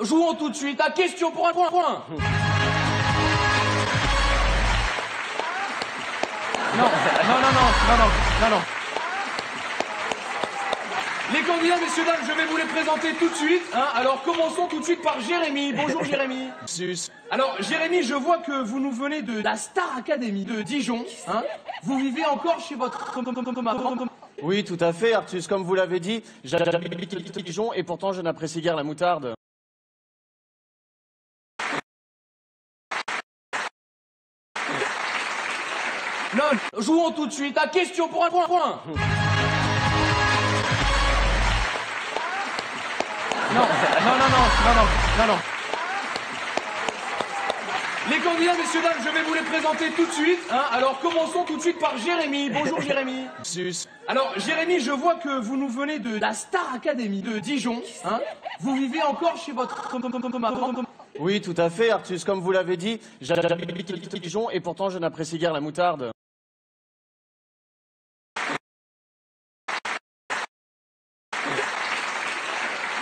jouons tout de suite à question pour un point. Non. Les candidats, messieurs, dames, je vais vous les présenter tout de suite. Hein. Alors, commençons tout de suite par Jérémy. Bonjour, Jérémy. Sus. Alors, Jérémy, je vois que vous nous venez de la Star Academy de Dijon. Hein. Vous vivez encore chez votre... Oui, tout à fait, Artus, comme vous l'avez dit, j'habite Dijon et pourtant je n'apprécie guère la moutarde. Non, jouons tout de suite à question pour un point. Non. Les candidats, messieurs, dames, je vais vous les présenter tout de suite. Hein. Alors, commençons tout de suite par Jérémy. Bonjour, Jérémy. Sus. Alors, Jérémy, je vois que vous nous venez de la Star Academy de Dijon. Hein. Vous vivez encore chez votre... Oui, tout à fait, Artus, comme vous l'avez dit, j'habite Dijon et pourtant je n'apprécie guère la moutarde.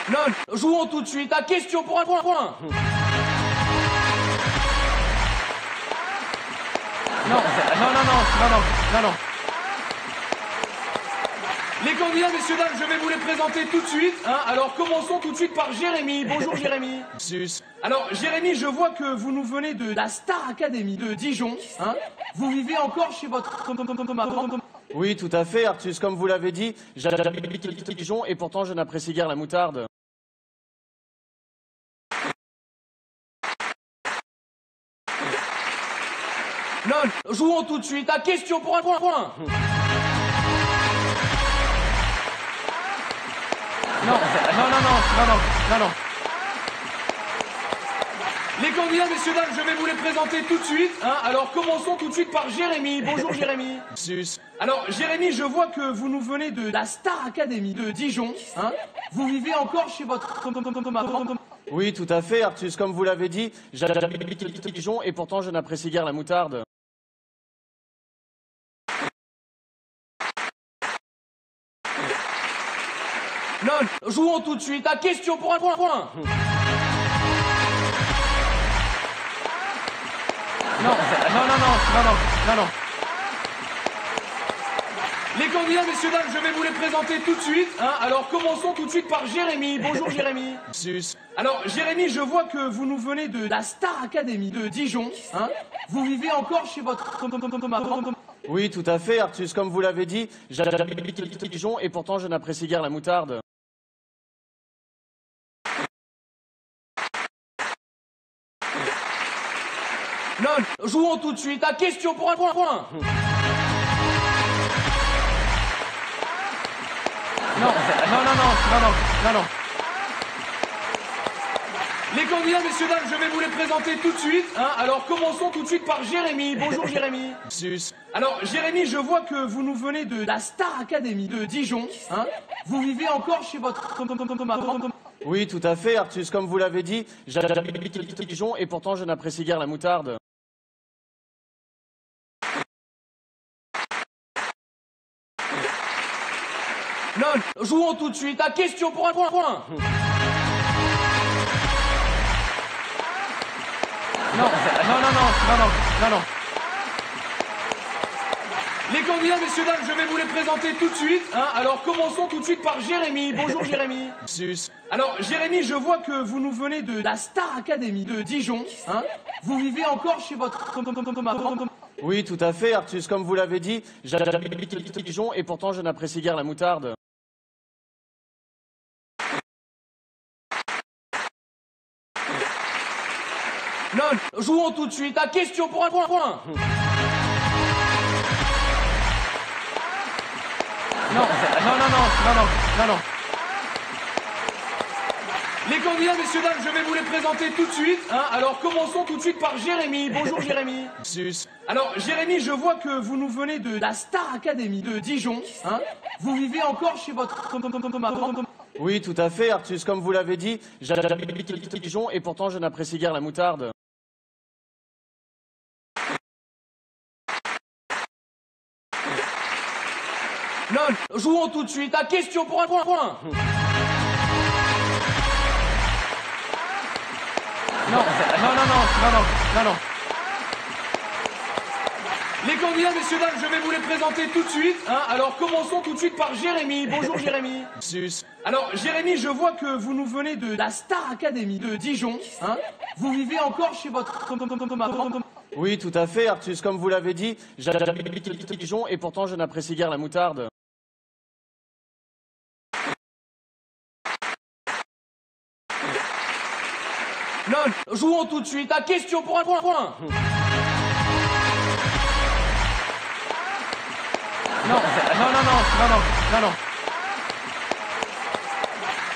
Non, jouons tout de suite à question pour un point. Non. Les candidats, messieurs, dames, je vais vous les présenter tout de suite. Hein. Alors, commençons tout de suite par Jérémy. Bonjour, Jérémy. Sus. Alors, Jérémy, je vois que vous nous venez de la Star Academy de Dijon. Hein. Vous vivez encore chez votre... Oui, tout à fait, Artus, comme vous l'avez dit, j'habite Dijon et pourtant je n'apprécie guère la moutarde. Non, jouons tout de suite à question pour un point. Non. Les candidats, messieurs, dames, je vais vous les présenter tout de suite. Hein. Alors, commençons tout de suite par Jérémy. Bonjour, Jérémy. Sus. Alors, Jérémy, je vois que vous nous venez de la Star Academy de Dijon. Hein. Vous vivez encore chez votre... Oui, tout à fait, Artus, comme vous l'avez dit, j'habite Dijon et pourtant je n'apprécie guère la moutarde. Non, jouons tout de suite à question pour un point. Non. Les candidats, messieurs, dames, je vais vous les présenter tout de suite. Hein. Alors, commençons tout de suite par Jérémy. Bonjour, Jérémy. Sus. Alors, Jérémy, je vois que vous nous venez de la Star Academy de Dijon. Hein. Vous vivez encore chez votre... Oui, tout à fait, Artus, comme vous l'avez dit, j'habite Dijon et pourtant je n'apprécie guère la moutarde. Non, jouons tout de suite à question pour un point. Non. Les candidats, messieurs, dames, je vais vous les présenter tout de suite. Hein. Alors, commençons tout de suite par Jérémy. Bonjour, Jérémy. Sus. Alors, Jérémy, je vois que vous nous venez de la Star Academy de Dijon. Hein. Vous vivez encore chez votre... Oui, tout à fait, Artus, comme vous l'avez dit, j'habite Dijon et pourtant je n'apprécie guère la moutarde. Non, jouons tout de suite à question pour un point. Non. Les candidats, messieurs, dames, je vais vous les présenter tout de suite. Hein. Alors, commençons tout de suite par Jérémy. Bonjour, Jérémy. Sus. Alors, Jérémy, je vois que vous nous venez de la Star Academy de Dijon. Hein. Vous vivez encore chez votre... Oui, tout à fait, Artus, comme vous l'avez dit, j'habite Dijon et pourtant je n'apprécie guère la moutarde. Non, jouons tout de suite à question pour un point. Non. Les candidats, messieurs, dames, je vais vous les présenter tout de suite. Hein. Alors, commençons tout de suite par Jérémy. Bonjour, Jérémy. Sus. Alors, Jérémy, je vois que vous nous venez de la Star Academy de Dijon. Hein. Vous vivez encore chez votre... Oui, tout à fait, Artus, comme vous l'avez dit, j'habite Dijon et pourtant je n'apprécie guère la moutarde. Non, jouons tout de suite à question pour un point. Non, non, non, non, non, non, non, non. Les candidats, messieurs, dames, je vais vous les présenter tout de suite. Hein. Alors, commençons tout de suite par Jérémy. Bonjour, Jérémy. Sus. Alors, Jérémy, je vois que vous nous venez de la Star Academy de Dijon. Hein. Vous vivez encore chez votre... Oui, tout à fait, Artus. Comme vous l'avez dit, j'habite à Dijon et pourtant je n'apprécie guère la moutarde. Non, jouons tout de suite à question pour un point. Non, non, non, non, non, non, non, non.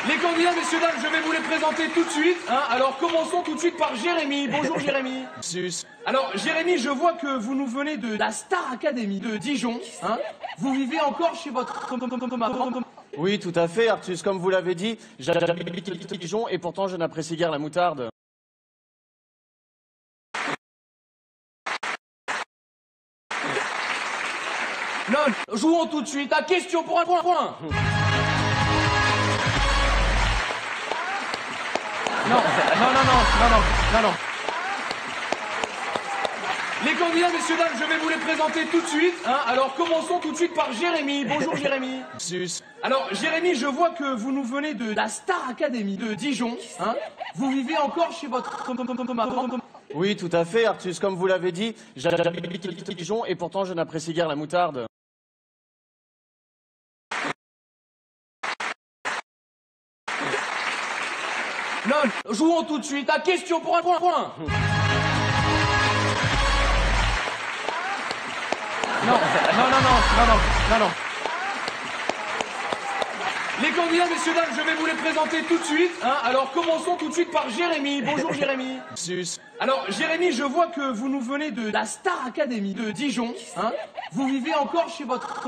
Les candidats, messieurs, dames, je vais vous les présenter tout de suite. Hein. Alors, commençons tout de suite par Jérémy. Bonjour, Jérémy. Sus. Alors, Jérémy, je vois que vous nous venez de la Star Academy de Dijon. Hein. Vous vivez encore chez votre... Oui, tout à fait, Artus. Comme vous l'avez dit, j'habite à Dijon et pourtant je n'apprécie guère la moutarde. Non, jouons tout de suite à question pour un point. Non, non, non, non, non, non, non, non. Les candidats, messieurs, dames, je vais vous les présenter tout de suite. Hein. Alors, commençons tout de suite par Jérémy. Bonjour, Jérémy. Sus. Alors, Jérémy, je vois que vous nous venez de la Star Academy de Dijon. Hein. Vous vivez encore chez votre... Oui, tout à fait, Artus. Comme vous l'avez dit, j'habite à Dijon et pourtant je n'apprécie guère la moutarde. Non, jouons tout de suite à question pour un point. Non, non, non, non, non, non, non, non. Les candidats, messieurs, dames, je vais vous les présenter tout de suite. Hein. Alors, commençons tout de suite par Jérémy. Bonjour, Jérémy. Sus. Alors, Jérémy, je vois que vous nous venez de la Star Academy de Dijon. Hein. Vous vivez encore chez votre...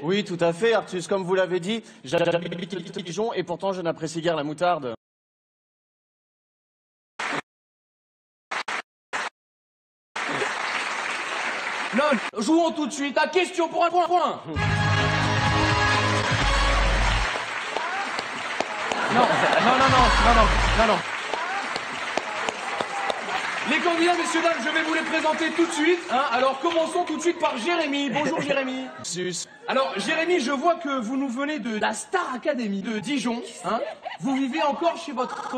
Oui, tout à fait, Artus. Comme vous l'avez dit, j'habite à Dijon et pourtant je n'apprécie guère la moutarde. Non, jouons tout de suite à question pour un point. Non, non, non, non, non, non, non, non. Les candidats, messieurs, dames, je vais vous les présenter tout de suite. Hein. Alors, commençons tout de suite par Jérémy. Bonjour, Jérémy. Sus. Alors, Jérémy, je vois que vous nous venez de la Star Academy de Dijon. Hein. Vous vivez encore chez votre...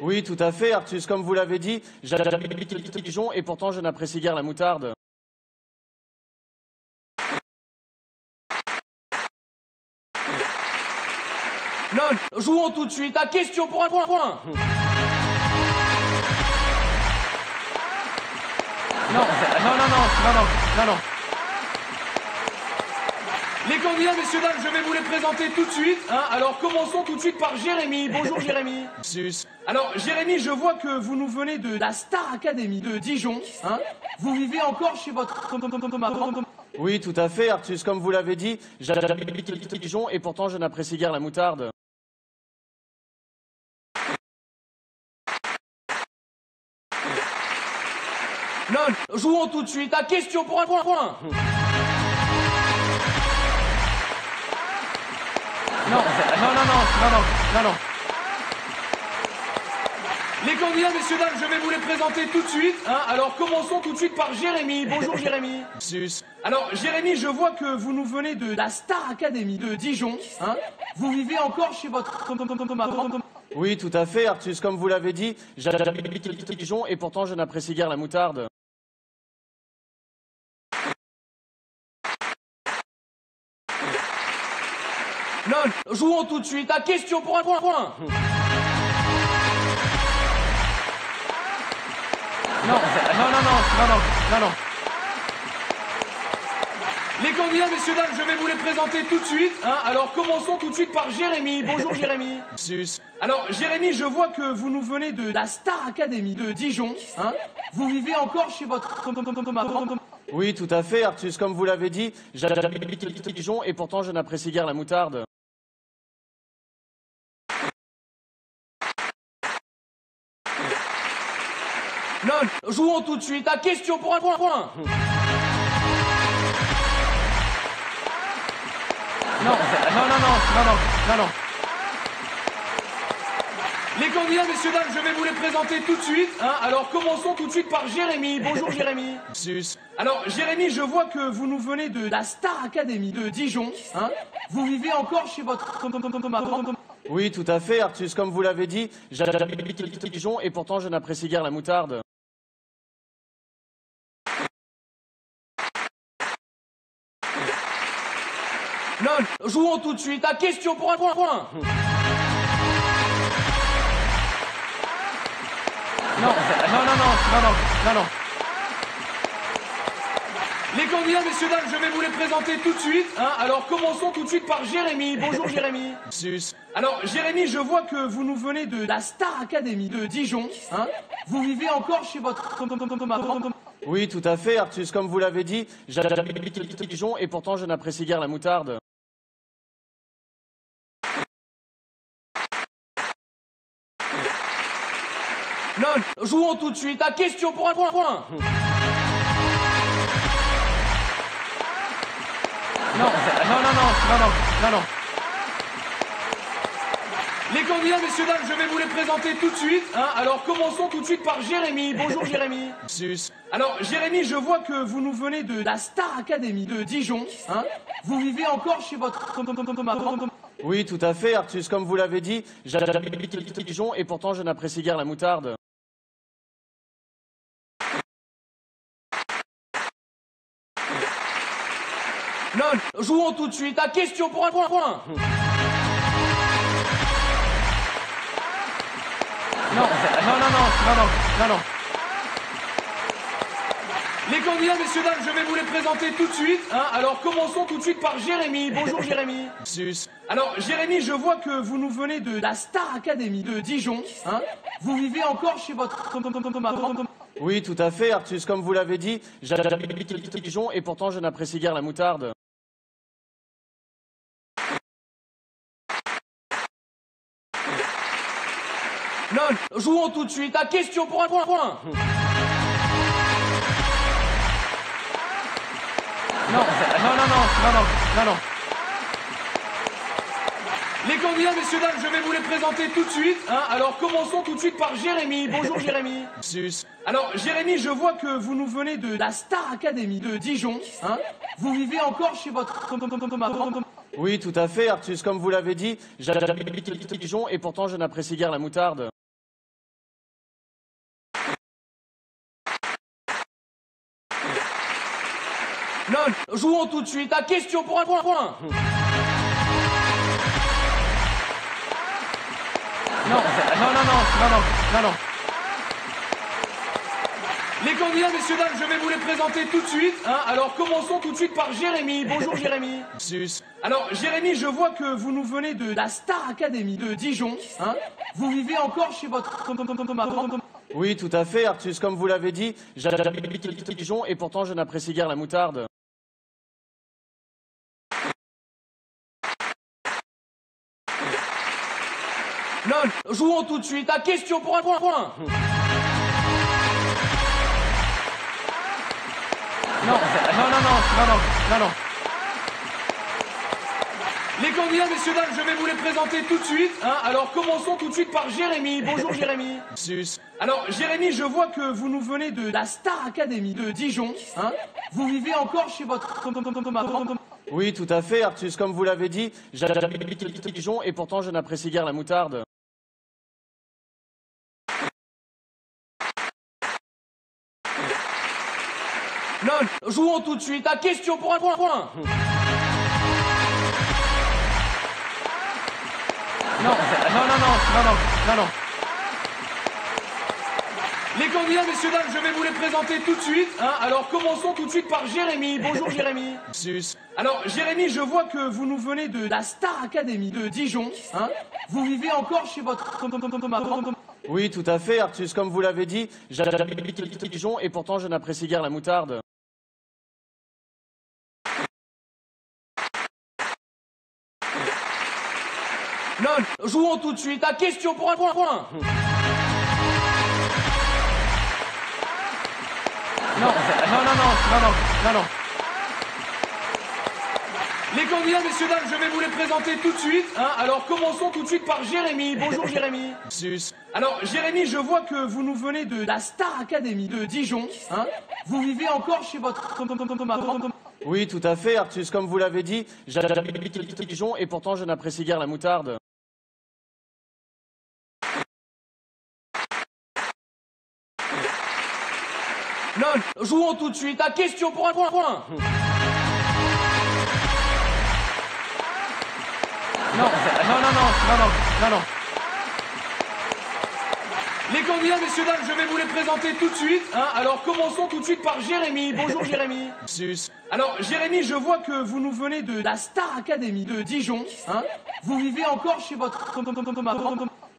Oui, tout à fait, Artus. Comme vous l'avez dit, j'habite à Dijon et pourtant je n'apprécie guère la moutarde. Non, jouons tout de suite à question pour un point. Non, non, non, non, non, non, non, non. Les candidats, messieurs, dames, je vais vous les présenter tout de suite. Hein. Alors, commençons tout de suite par Jérémy. Bonjour, Jérémy. Sus. Alors, Jérémy, je vois que vous nous venez de la Star Academy de Dijon. Hein. Vous vivez encore chez votre... Oui, tout à fait, Artus. Comme vous l'avez dit, j'habite à Dijon et pourtant je n'apprécie guère la moutarde. Non, jouons tout de suite à question pour un point. Non, non, non, non, non, non, non, non. Les candidats, messieurs, dames, je vais vous les présenter tout de suite. Hein. Alors, commençons tout de suite par Jérémy. Bonjour, Jérémy. Sus. Alors, Jérémy, je vois que vous nous venez de la Star Academy de Dijon. Hein. Vous vivez encore chez votre... Oui, tout à fait, Artus. Comme vous l'avez dit, j'habite à Dijon et pourtant je n'apprécie guère la moutarde. Non, jouons tout de suite à question pour un point. Non, non, non, non, non, non, non, non. Les candidats, messieurs, dames, je vais vous les présenter tout de suite. Hein. Alors, commençons tout de suite par Jérémy. Bonjour, Jérémy. Sus. Alors, Jérémy, je vois que vous nous venez de la Star Academy de Dijon. Hein. Vous vivez encore chez votre... Oui, tout à fait, Artus. Comme vous l'avez dit, j'habite à Dijon et pourtant je n'apprécie guère la moutarde. Non, jouons tout de suite à question pour un point. Non, non, non, non, non, non, non, non. Les candidats, messieurs, dames, je vais vous les présenter tout de suite. Hein. Alors, commençons tout de suite par Jérémy. Bonjour, Jérémy. Sus. Alors, Jérémy, je vois que vous nous venez de la Star Academy de Dijon. Hein. Vous vivez encore chez votre... Oui, tout à fait, Artus, comme vous l'avez dit, j'habite à Dijon et pourtant je n'apprécie guère la moutarde. Non, jouons tout de suite à question pour un point. Non. Les candidats, messieurs, dames, je vais vous les présenter tout de suite. Hein. Alors, commençons tout de suite par Jérémy. Bonjour, Jérémy. Sus. Alors, Jérémy, je vois que vous nous venez de la Star Academy de Dijon. Hein. Vous vivez encore chez votre... Oui, tout à fait, Artus, comme vous l'avez dit, j'habite à Dijon et pourtant je n'apprécie guère la moutarde. Non, jouons tout de suite à question pour un point. Non. Les candidats, messieurs, dames, je vais vous les présenter tout de suite. Hein. Alors, commençons tout de suite par Jérémy. Bonjour, Jérémy. Sus. Alors, Jérémy, je vois que vous nous venez de la Star Academy de Dijon. Hein. Vous vivez encore chez votre... Oui, tout à fait, Artus, comme vous l'avez dit, j'habite à Dijon et pourtant je n'apprécie guère la moutarde. Non, jouons tout de suite à question pour un point. Non. Les candidats, messieurs, dames, je vais vous les présenter tout de suite. Hein. Alors, commençons tout de suite par Jérémy. Bonjour, Jérémy. Sus. Alors, Jérémy, je vois que vous nous venez de la Star Academy de Dijon. Hein. Vous vivez encore chez votre... Oui, tout à fait, Artus, comme vous l'avez dit, j'habite à Dijon et pourtant je n'apprécie guère la moutarde. Non, jouons tout de suite à question pour un point. Non. Les candidats, messieurs, dames, je vais vous les présenter tout de suite. Hein. Alors, commençons tout de suite par Jérémy. Bonjour, Jérémy. Sus. Alors, Jérémy, je vois que vous nous venez de la Star Academy de Dijon. Hein. Vous vivez encore chez votre... Oui, tout à fait, Artus, comme vous l'avez dit, j'habite à Dijon et pourtant je n'apprécie guère la moutarde. Non, jouons tout de suite à question pour un point. Non. Les candidats, messieurs, dames, je vais vous les présenter tout de suite. Hein. Alors, commençons tout de suite par Jérémy. Bonjour, Jérémy. Sus. Alors, Jérémy, je vois que vous nous venez de la Star Academy de Dijon. Hein. Vous vivez encore chez votre... Oui, tout à fait, Artus, comme vous l'avez dit, j'habite à Dijon et pourtant je n'apprécie guère la moutarde. Non, jouons tout de suite à question pour un point. Non. Les candidats, messieurs, dames, je vais vous les présenter tout de suite. Hein. Alors, commençons tout de suite par Jérémy. Bonjour, Jérémy. Sus. Alors, Jérémy, je vois que vous nous venez de la Star Academy de Dijon. Hein. Vous vivez encore chez votre... Oui, tout à fait, Artus, comme vous l'avez dit, j'habite à Dijon et pourtant je n'apprécie guère la moutarde. Non, jouons tout de suite à question pour un point. Non. Les candidats, messieurs, dames, je vais vous les présenter tout de suite. Hein. Alors, commençons tout de suite par Jérémy. Bonjour, Jérémy. Sus. Alors, Jérémy, je vois que vous nous venez de la Star Academy de Dijon. Hein. Vous vivez encore chez votre... Oui, tout à fait, Artus, comme vous l'avez dit, j'habite à Dijon et pourtant je n'apprécie guère la moutarde. Non, jouons tout de suite à question pour un point. Non. Les candidats, messieurs, dames, je vais vous les présenter tout de suite. Hein. Alors, commençons tout de suite par Jérémy. Bonjour, Jérémy. Sus. Alors, Jérémy, je vois que vous nous venez de la Star Academy de Dijon. Hein. Vous vivez encore chez votre... Oui, tout à fait, Artus. Comme vous l'avez dit, j'habite à Dijon et pourtant je n'apprécie guère la moutarde. Non, jouons tout de suite à question pour un point. Non. Les candidats, messieurs, dames, je vais vous les présenter tout de suite. Hein. Alors, commençons tout de suite par Jérémy. Bonjour, Jérémy. Sus. Alors, Jérémy, je vois que vous nous venez de la Star Academy de Dijon. Hein. Vous vivez encore chez votre...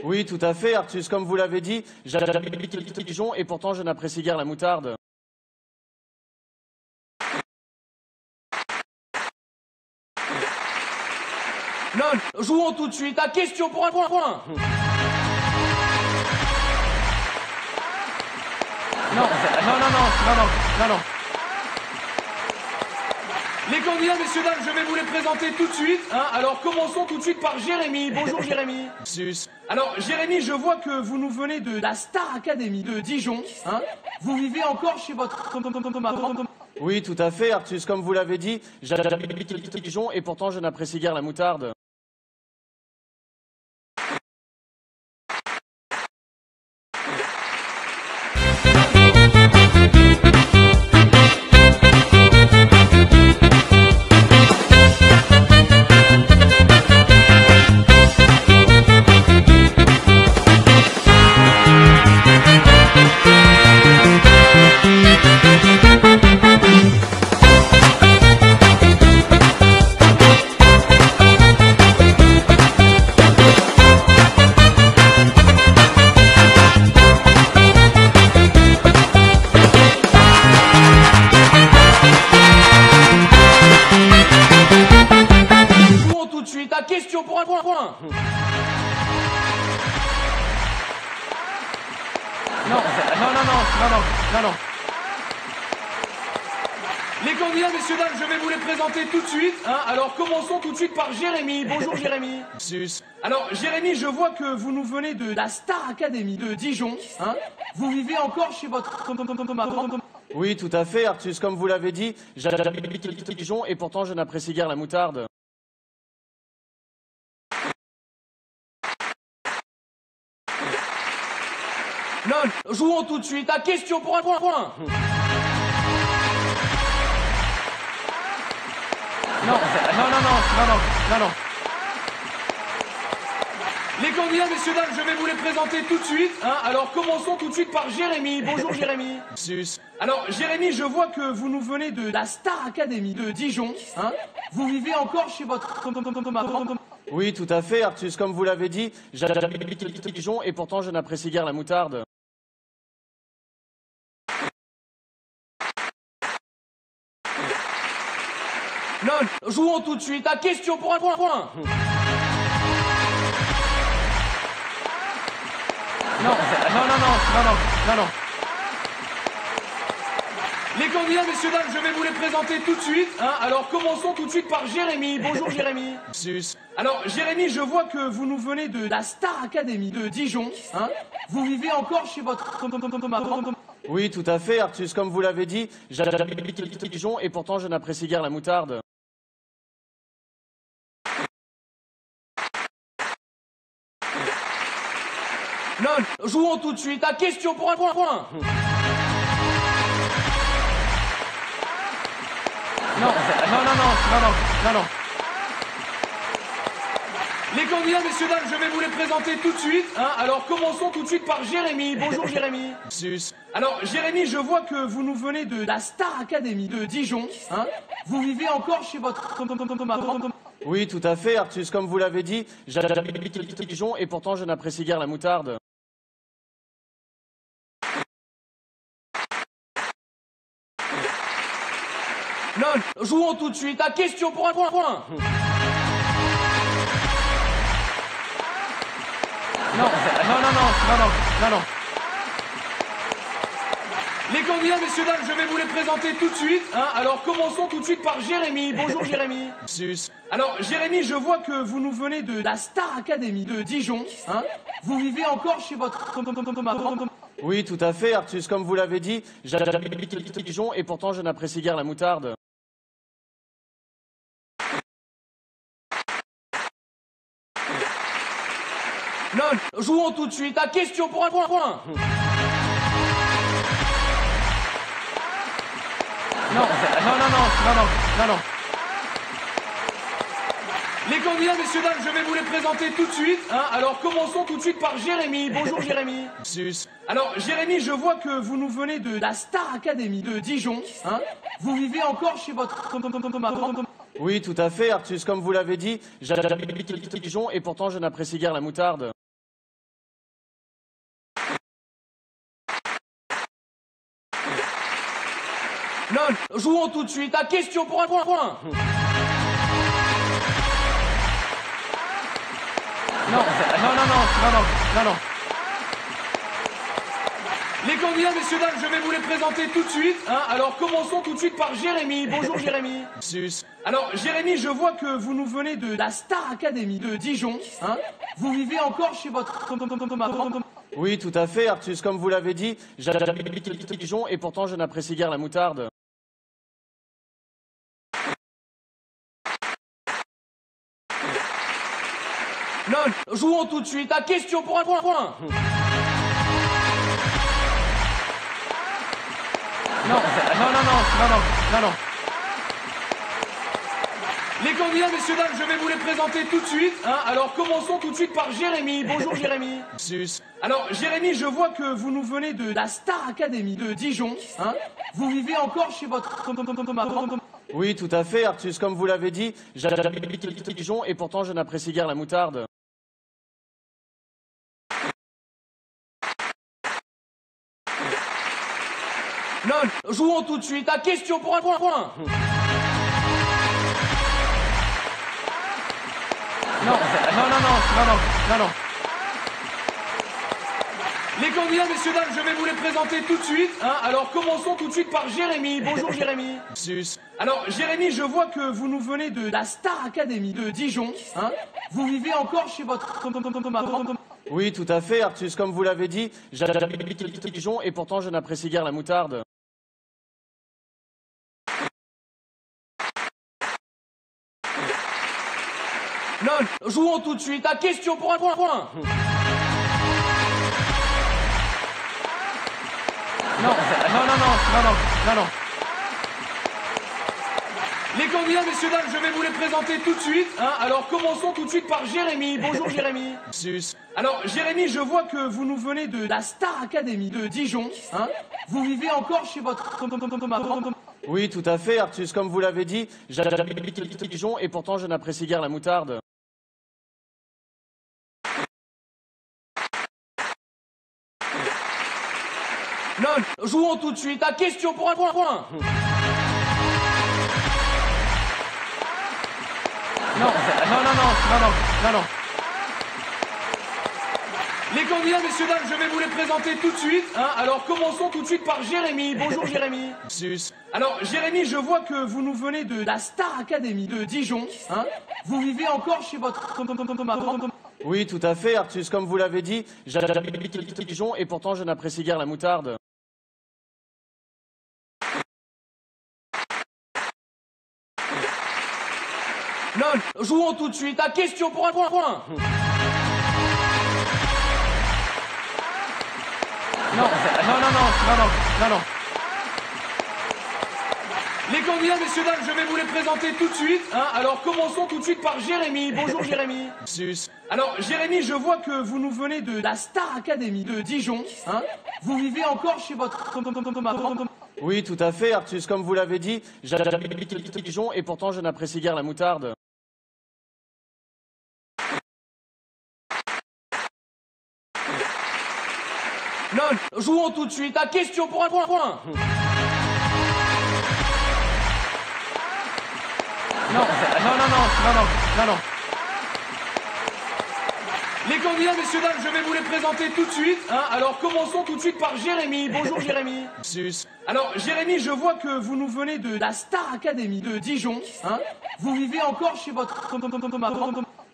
Oui, tout à fait, Artus. Comme vous l'avez dit, j'habite à Dijon et pourtant je n'apprécie guère la moutarde. Non, jouons tout de suite à question pour un point. Non. Les candidats, messieurs, dames, je vais vous les présenter tout de suite. Hein. Alors, commençons tout de suite par Jérémy. Bonjour, Jérémy. Sus. Alors, Jérémy, je vois que vous nous venez de la Star Academy de Dijon. Hein. Vous vivez encore chez votre... Oui, tout à fait, Artus. Comme vous l'avez dit, j'habite à Dijon et pourtant je n'apprécie guère la moutarde. Question pour un point. Non. Les candidats, messieurs, dames, je vais vous les présenter tout de suite. Hein. Alors, commençons tout de suite par Jérémy. Bonjour, Jérémy. Sus. Alors, Jérémy, je vois que vous nous venez de la Star Academy de Dijon. Hein. Vous vivez encore chez votre... Oui, tout à fait, Artus. Comme vous l'avez dit, j'habite à Dijon et pourtant je n'apprécie guère la moutarde. Non, jouons tout de suite à question pour un point. Non. Les candidats, messieurs, dames, je vais vous les présenter tout de suite. Hein. Alors, commençons tout de suite par Jérémy. Bonjour, Jérémy. Sus. Alors, Jérémy, je vois que vous nous venez de la Star Academy de Dijon. Hein. Vous vivez encore chez votre... Oui, tout à fait, Artus. Comme vous l'avez dit, j'habite à Dijon et pourtant je n'apprécie guère la moutarde. Non, jouons tout de suite à question pour un point. Non. Les candidats, messieurs, dames, je vais vous les présenter tout de suite. Hein. Alors, commençons tout de suite par Jérémy. Bonjour, Jérémy. Sus. Alors, Jérémy, je vois que vous nous venez de la Star Academy de Dijon. Hein. Vous vivez encore chez votre... Oui, tout à fait, Artus. Comme vous l'avez dit, j'habite à Dijon et pourtant je n'apprécie guère la moutarde. Non, jouons tout de suite à question pour un point. Non. Les candidats, messieurs, dames, je vais vous les présenter tout de suite. Hein. Alors, commençons tout de suite par Jérémy. Bonjour, Jérémy. Sus. Alors, Jérémy, je vois que vous nous venez de la Star Academy de Dijon. Hein. Vous vivez encore chez votre... Oui, tout à fait, Artus. Comme vous l'avez dit, j'habite à Dijon et pourtant je n'apprécie guère la moutarde. Non, jouons tout de suite à question pour un point. Non. Les candidats, messieurs, dames, je vais vous les présenter tout de suite. Hein. Alors, commençons tout de suite par Jérémy. Bonjour, Jérémy. Sus. Alors, Jérémy, je vois que vous nous venez de la Star Academy de Dijon. Hein. Vous vivez encore chez votre... Oui, tout à fait, Artus. Comme vous l'avez dit, j'habite à Dijon et pourtant je n'apprécie guère la moutarde. Non, jouons tout de suite à question pour un point. Non. Les candidats, messieurs, dames, je vais vous les présenter tout de suite. Hein. Alors, commençons tout de suite par Jérémy. Bonjour, Jérémy. Sus. Alors, Jérémy, je vois que vous nous venez de la Star Academy de Dijon. Hein. Vous vivez encore chez votre... Oui, tout à fait, Artus. Comme vous l'avez dit, j'habite à Dijon et pourtant je n'apprécie guère la moutarde. Non, jouons tout de suite à question pour un point. Non. Les candidats, messieurs, dames, je vais vous les présenter tout de suite. Hein. Alors, commençons tout de suite par Jérémy. Bonjour, Jérémy. Sus. Alors, Jérémy, je vois que vous nous venez de la Star Academy de Dijon. Hein. Vous vivez encore chez votre... Oui, tout à fait, Artus. Comme vous l'avez dit, j'habite à Dijon et pourtant je n'apprécie guère la moutarde. Non, jouons tout de suite à question pour un point. Non. Les candidats, messieurs, dames, je vais vous les présenter tout de suite. Hein. Alors, commençons tout de suite par Jérémy. Bonjour, Jérémy. Sus. Alors, Jérémy, je vois que vous nous venez de la Star Academy de Dijon. Hein. Vous vivez encore chez votre... Oui, tout à fait, Artus. Comme vous l'avez dit, j'habite à Dijon et pourtant je n'apprécie guère la moutarde. Non, jouons tout de suite à question pour un point. Non. Les candidats, messieurs, dames, je vais vous les présenter tout de suite. Hein. Alors, commençons tout de suite par Jérémy. Bonjour, Jérémy. Sus. Alors, Jérémy, je vois que vous nous venez de la Star Academy de Dijon. Hein. Vous vivez encore chez votre... Oui, tout à fait, Artus. Comme vous l'avez dit, j'habite à Dijon et pourtant je n'apprécie guère la moutarde. Non, jouons tout de suite à question pour un point. Non. Les candidats, messieurs, dames, je vais vous les présenter tout de suite. Hein. Alors, commençons tout de suite par Jérémy. Bonjour, Jérémy. Sus. Alors, Jérémy, je vois que vous nous venez de la Star Academy de Dijon. Hein. Vous vivez encore chez votre... Oui, tout à fait, Artus. Comme vous l'avez dit, j'habite à Dijon et pourtant je n'apprécie guère la moutarde. Non, jouons tout de suite à question pour un point. Non. Les candidats, messieurs, dames, je vais vous les présenter tout de suite. Hein. Alors, commençons tout de suite par Jérémy. Bonjour, Jérémy. Sus. Alors, Jérémy, je vois que vous nous venez de la Star Academy de Dijon. Hein. Vous vivez encore chez votre... Oui, tout à fait, Artus. Comme vous l'avez dit, j'habite à Dijon et pourtant je n'apprécie guère la moutarde. Non, jouons tout de suite à question pour un point. Non. Les candidats, messieurs, dames, je vais vous les présenter tout de suite. Hein. Alors, commençons tout de suite par Jérémy. Bonjour, Jérémy. Sus. Alors, Jérémy, je vois que vous nous venez de la Star Academy de Dijon. Hein. Vous vivez encore chez votre... Oui, tout à fait, Artus. Comme vous l'avez dit, j'habite à Dijon et pourtant je n'apprécie guère la moutarde. Non, jouons tout de suite à question pour un point. Non. Les candidats, messieurs, dames, je vais vous les présenter tout de suite. Hein. Alors, commençons tout de suite par Jérémy. Bonjour, Jérémy. Sus. Alors, Jérémy, je vois que vous nous venez de la Star Academy de Dijon. Hein. Vous vivez encore chez votre...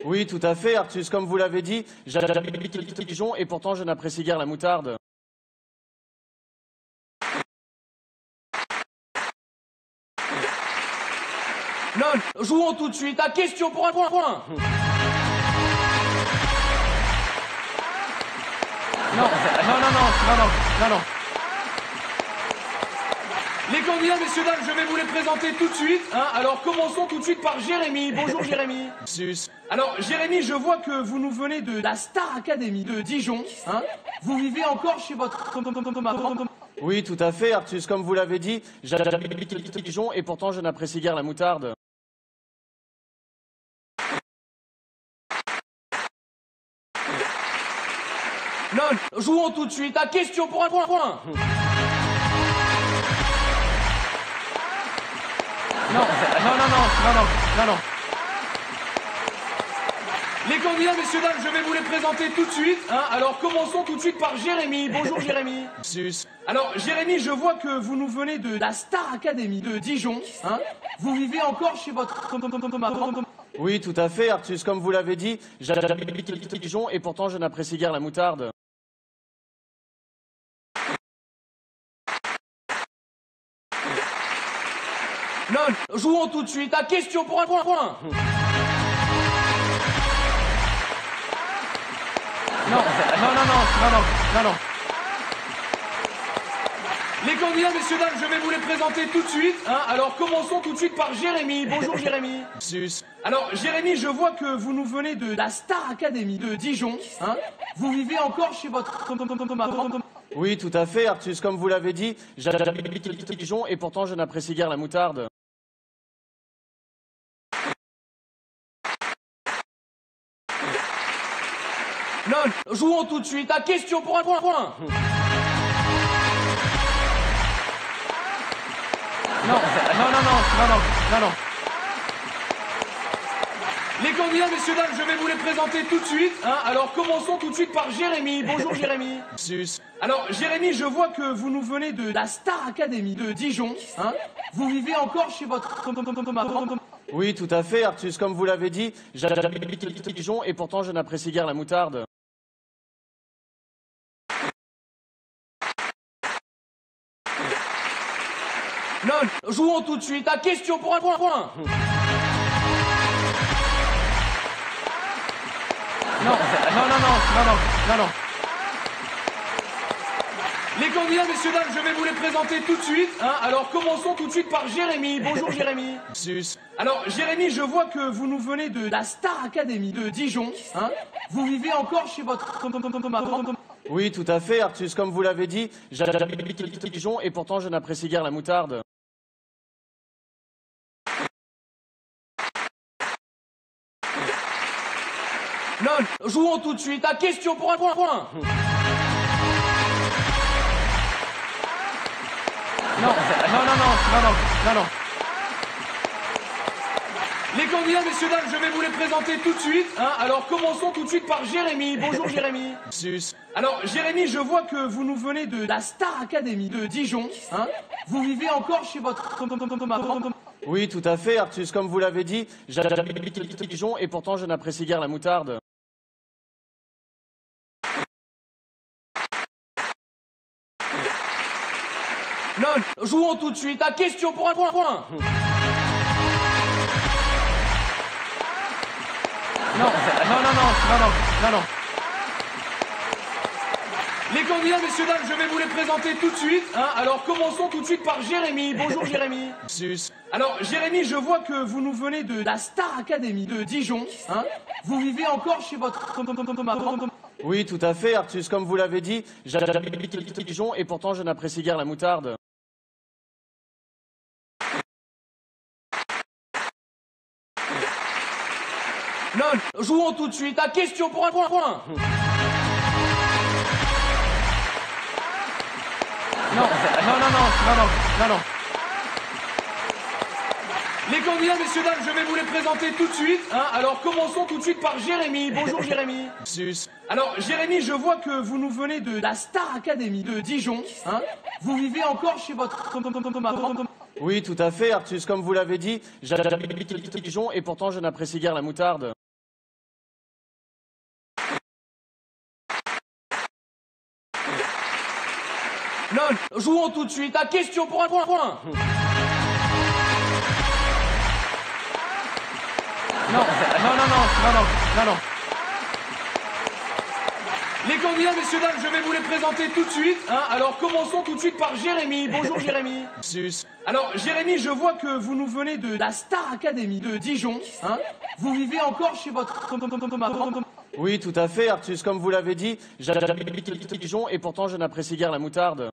Oui, tout à fait, Artus. Comme vous l'avez dit, j'habite à Dijon et pourtant je n'apprécie guère la moutarde. Non, jouons tout de suite à question pour un point. Non. Les candidats, messieurs, dames, je vais vous les présenter tout de suite. Hein. Alors, commençons tout de suite par Jérémy. Bonjour, Jérémy. Sus. Alors, Jérémy, je vois que vous nous venez de la Star Academy de Dijon. Hein. Vous vivez encore chez votre... Oui, tout à fait, Artus. Comme vous l'avez dit, j'habite à Dijon et pourtant je n'apprécie guère la moutarde. Non, jouons tout de suite à question pour un point. Non. Les candidats, messieurs, dames, je vais vous les présenter tout de suite. Hein. Alors, commençons tout de suite par Jérémy. Bonjour, Jérémy. Sus. Alors, Jérémy, je vois que vous nous venez de la Star Academy de Dijon. Hein. Vous vivez encore chez votre... Oui, tout à fait, Artus. Comme vous l'avez dit, j'habite à Dijon et pourtant je n'apprécie guère la moutarde. Non, jouons tout de suite à question pour un point. Non. Les candidats, messieurs, dames, je vais vous les présenter tout de suite. Hein. Alors, commençons tout de suite par Jérémy. Bonjour, Jérémy. Sus. Alors, Jérémy, je vois que vous nous venez de la Star Academy de Dijon. Hein. Vous vivez encore chez votre... Oui, tout à fait, Artus. Comme vous l'avez dit, j'habite à Dijon et pourtant je n'apprécie guère la moutarde. Non, jouons tout de suite à question pour un point. Non. Les candidats, messieurs, dames, je vais vous les présenter tout de suite. Hein. Alors, commençons tout de suite par Jérémy. Bonjour, Jérémy. Sus. Alors, Jérémy, je vois que vous nous venez de la Star Academy de Dijon. Hein. Vous vivez encore chez votre... Oui, tout à fait, Artus. Comme vous l'avez dit, j'habite à Dijon et pourtant je n'apprécie guère la moutarde. Non, jouons tout de suite à question pour un point. Non. Les candidats, messieurs, dames, je vais vous les présenter tout de suite. Hein. Alors, commençons tout de suite par Jérémy. Bonjour, Jérémy. Sus. Alors, Jérémy, je vois que vous nous venez de la Star Academy de Dijon. Hein. Vous vivez encore chez votre... Oui, tout à fait, Artus. Comme vous l'avez dit, j'habite à Dijon et pourtant je n'apprécie guère la moutarde. Non, jouons tout de suite à question pour un point. Non. Les candidats, messieurs, dames, je vais vous les présenter tout de suite. Hein. Alors, commençons tout de suite par Jérémy. Bonjour, Jérémy. Sus. Alors, Jérémy, je vois que vous nous venez de la Star Academy de Dijon. Hein. Vous vivez encore chez votre... Oui, tout à fait, Artus. Comme vous l'avez dit, j'habite à Dijon et pourtant je n'apprécie guère la moutarde. Non, jouons tout de suite à question pour un point. Non. Les candidats, messieurs, dames, je vais vous les présenter tout de suite. Hein. Alors, commençons tout de suite par Jérémy. Bonjour, Jérémy. Sus. Alors, Jérémy, je vois que vous nous venez de la Star Academy de Dijon. Hein. Vous vivez encore chez votre... Oui, tout à fait, Artus. Comme vous l'avez dit, j'habite à Dijon et pourtant je n'apprécie guère la moutarde. Non, jouons tout de suite à question pour un point. Non. Les candidats, messieurs, dames, je vais vous les présenter tout de suite. Hein. Alors, commençons tout de suite par Jérémy. Bonjour, Jérémy. Sus. Alors, Jérémy, je vois que vous nous venez de la Star Academy de Dijon. Hein. Vous vivez encore chez votre... Oui, tout à fait, Artus. Comme vous l'avez dit, j'habite à Dijon et pourtant je n'apprécie guère la moutarde. Non, jouons tout de suite à question pour un point. Non. Les candidats, messieurs, dames, je vais vous les présenter tout de suite. Hein. Alors, commençons tout de suite par Jérémy. Bonjour, Jérémy. Sus. Alors, Jérémy, je vois que vous nous venez de la Star Academy de Dijon. Hein. Vous vivez encore chez votre... Oui, tout à fait, Artus. Comme vous l'avez dit, j'habite à Dijon et pourtant je n'apprécie guère la moutarde.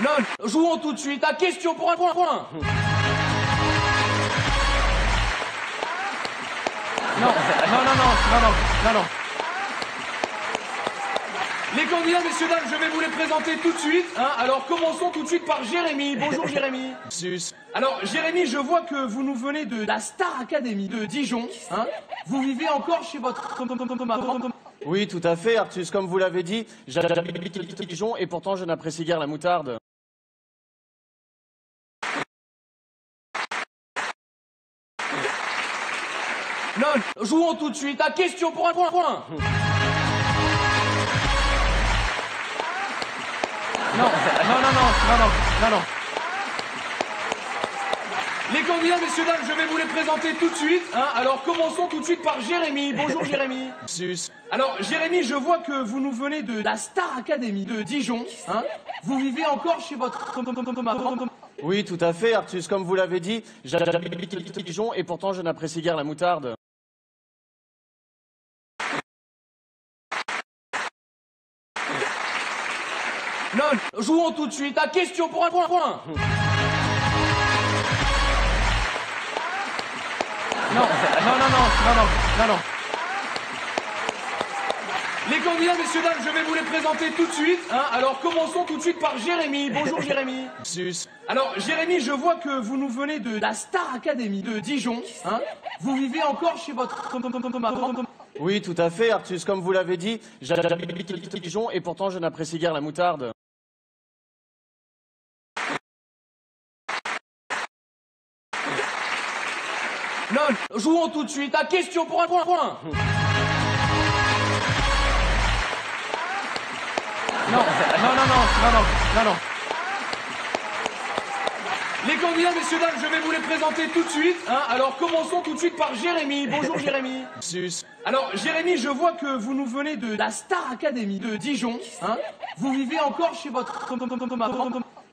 Non, jouons tout de suite à question pour un point. Non. Les candidats, messieurs, dames, je vais vous les présenter tout de suite. Hein. Alors, commençons tout de suite par Jérémy. Bonjour, Jérémy. Sus. Alors, Jérémy, je vois que vous nous venez de la Star Academy de Dijon. Hein. Vous vivez encore chez votre... Oui, tout à fait, Artus. Comme vous l'avez dit, j'habite à Dijon et pourtant je n'apprécie guère la moutarde. Non, jouons tout de suite à question pour un point. Non. Les candidats, messieurs, dames, je vais vous les présenter tout de suite. Hein. Alors, commençons tout de suite par Jérémy. Bonjour, Jérémy. Sus. Alors, Jérémy, je vois que vous nous venez de la Star Academy de Dijon. Hein. Vous vivez encore chez votre... Oui, tout à fait, Artus. Comme vous l'avez dit, j'habite à Dijon et pourtant je n'apprécie guère la moutarde. Non, jouons tout de suite à question pour un point. Non. Les candidats, messieurs, dames, je vais vous les présenter tout de suite. Hein. Alors, commençons tout de suite par Jérémy. Bonjour, Jérémy. Sus. Alors, Jérémy, je vois que vous nous venez de la Star Academy de Dijon. Hein. Vous vivez encore chez votre... Oui, tout à fait, Artus. Comme vous l'avez dit, j'habite à Dijon et pourtant je n'apprécie guère la moutarde. Non, jouons tout de suite à question pour un point. Non. Les candidats, messieurs, dames, je vais vous les présenter tout de suite. Hein. Alors, commençons tout de suite par Jérémy. Bonjour, Jérémy. Sus. Alors, Jérémy, je vois que vous nous venez de la Star Academy de Dijon. Hein. Vous vivez encore chez votre...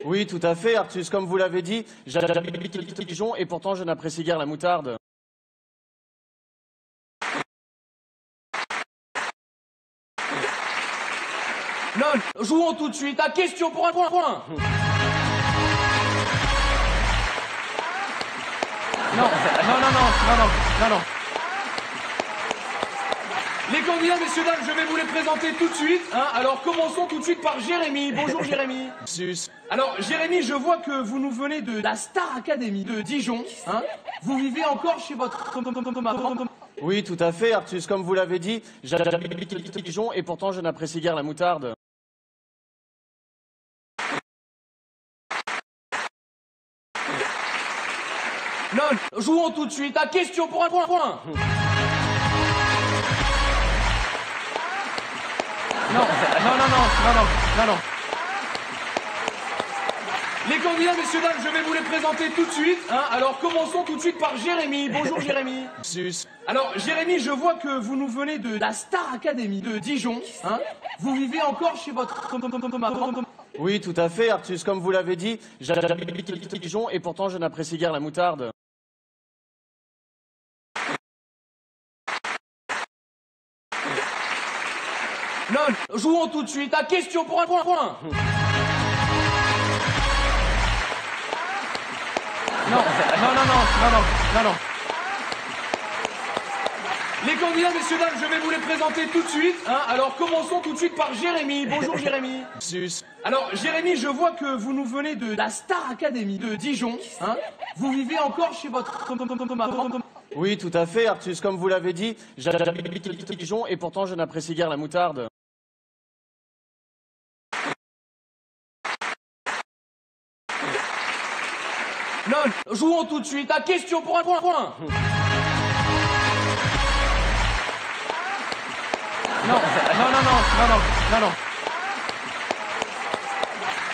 Oui, tout à fait, Artus. Comme vous l'avez dit, j'habite à Dijon et pourtant je n'apprécie guère la moutarde. Non, jouons tout de suite à question pour un point. Non. Les candidats, messieurs, dames, je vais vous les présenter tout de suite. Hein. Alors, commençons tout de suite par Jérémy. Bonjour, Jérémy. Sus. Alors, Jérémy, je vois que vous nous venez de la Star Academy de Dijon. Hein. Vous vivez encore chez votre... Oui, tout à fait, Artus. Comme vous l'avez dit, j'habite à Dijon et pourtant je n'apprécie guère la moutarde. Non, jouons tout de suite à question pour un point. Non. Les candidats, messieurs, dames, je vais vous les présenter tout de suite. Hein. Alors, commençons tout de suite par Jérémy. Bonjour, Jérémy. Sus. Alors, Jérémy, je vois que vous nous venez de la Star Academy de Dijon. Hein. Vous vivez encore chez votre... Oui, tout à fait, Artus. Comme vous l'avez dit, j'habite à Dijon et pourtant je n'apprécie guère la moutarde. Non, jouons tout de suite à question pour un point. Non. Les candidats, messieurs, dames, je vais vous les présenter tout de suite. Hein. Alors, commençons tout de suite par Jérémy. Bonjour, Jérémy. Sus. Alors, Jérémy, je vois que vous nous venez de la Star Academy de Dijon. Hein. Vous vivez encore chez votre... Oui, tout à fait, Artus, comme vous l'avez dit, j'habite à Dijon et pourtant je n'apprécie guère la moutarde. Non, jouons tout de suite à question pour un point. Non.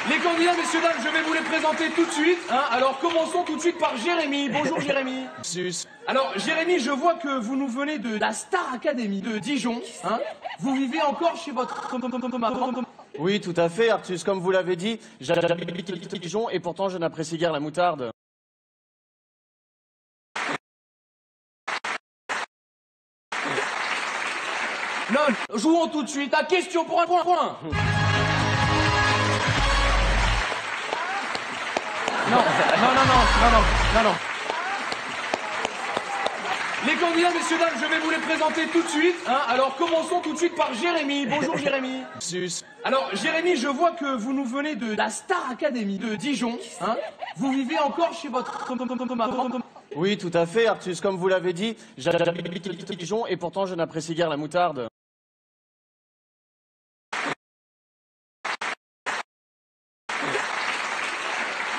Les candidats, messieurs, dames, je vais vous les présenter tout de suite. Hein. Alors, commençons tout de suite par Jérémy. Bonjour, Jérémy. Sus. Alors, Jérémy, je vois que vous nous venez de la Star Academy de Dijon. Hein. Vous vivez encore chez votre... Oui, tout à fait, Artus, comme vous l'avez dit, j'habite à Dijon et pourtant je n'apprécie guère la moutarde. Non, jouons tout de suite à question pour un point. Non. Les candidats, messieurs, dames, je vais vous les présenter tout de suite. Hein. Alors, commençons tout de suite par Jérémy. Bonjour, Jérémy. Sus. Alors, Jérémy, je vois que vous nous venez de la Star Academy de Dijon. Hein. Vous vivez encore chez votre... Oui, tout à fait, Artus, comme vous l'avez dit, j'habite à Dijon et pourtant je n'apprécie guère la moutarde.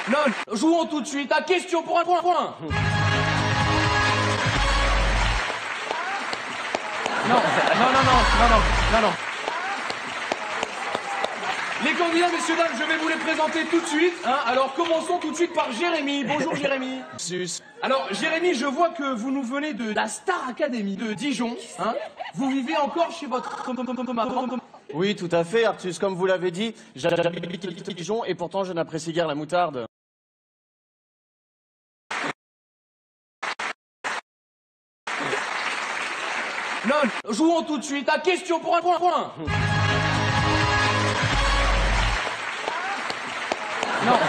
Non, jouons tout de suite à question pour un point. Non. Les candidats, messieurs, dames, je vais vous les présenter tout de suite. Hein. Alors, commençons tout de suite par Jérémy. Bonjour, Jérémy. Sus. Alors, Jérémy, je vois que vous nous venez de la Star Academy de Dijon. Hein. Vous vivez encore chez votre... Oui, tout à fait, Artus, comme vous l'avez dit, j'habite à Dijon et pourtant je n'apprécie guère la moutarde. Non, jouons tout de suite à question pour un point. Non.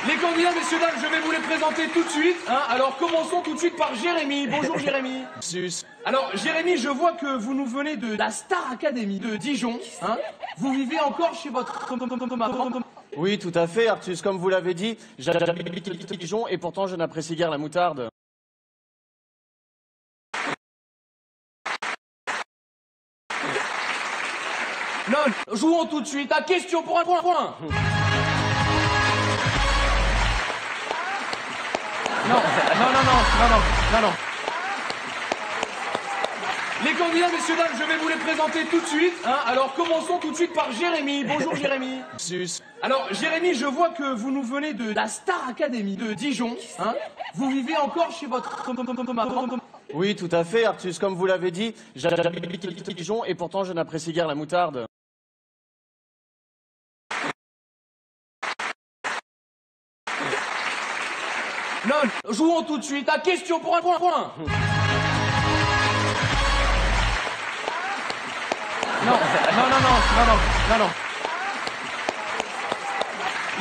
Les candidats, messieurs, dames, je vais vous les présenter tout de suite. Hein. Alors, commençons tout de suite par Jérémy. Bonjour, Jérémy. Sus. Alors, Jérémy, je vois que vous nous venez de la Star Academy de Dijon. Hein. Vous vivez encore chez votre... Oui, tout à fait, Artus, comme vous l'avez dit, j'habite à Dijon et pourtant je n'apprécie guère la moutarde. Non, jouons tout de suite à question pour un point. Non. Les candidats, messieurs, dames, je vais vous les présenter tout de suite. Hein. Alors, commençons tout de suite par Jérémy. Bonjour, Jérémy. Sus. Alors, Jérémy, je vois que vous nous venez de la Star Academy de Dijon. Hein. Vous vivez encore chez votre... Oui, tout à fait, Artus, comme vous l'avez dit, j'habite à Dijon et pourtant je n'apprécie guère la moutarde. Non, jouons tout de suite à question pour un point. Non.